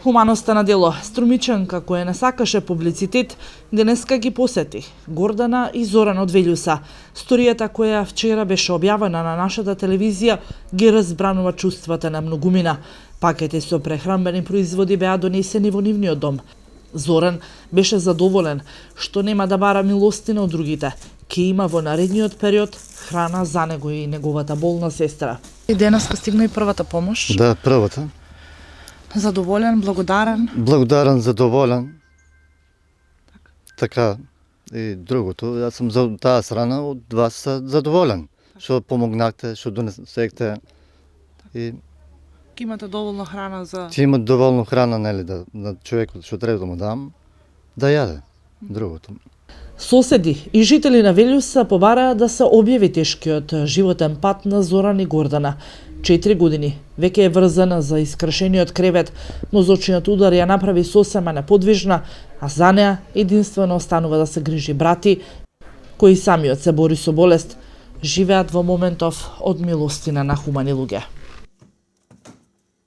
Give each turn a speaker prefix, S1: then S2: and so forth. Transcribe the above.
S1: Хуманоста на дело. Струмичанка која не сакаше публицитет, денеска ги посети Гордана и Зоран од Велјуса. Сторијата која вчера беше објавена на нашата телевизија ги разбранува чувствата на многумина. Пакети со прехранбени производи беа донесени во нивниот дом. Зоран беше задоволен што нема да бара милостина од другите. Ке има во наредниот период храна за него и неговата болна сестра. И денеска стигна и првата помош.
S2: Да, првата.
S1: Задоволен, благодарен.
S2: Благодарен, задоволен. Така. И другото, јас сум за таа страна од вас задоволен. Што помогнахте, што донесехте. И
S1: Имате доволно храна за...
S2: ќе има доволно храна, нели, на човекот што треба да му дам, да јаде. Другото.
S1: Соседи и жители на Велјуса побараа да се објави тешкиот животен пат на Зоран и Гордана. 4 години веќе е врзана за искршениот кревет, мозочниот удар ја направи сосема неподвижна, а за неа единствено останува да се грижи брати, кои самиот се бори со болест, живеат во моментов од милостина на хумани луѓе.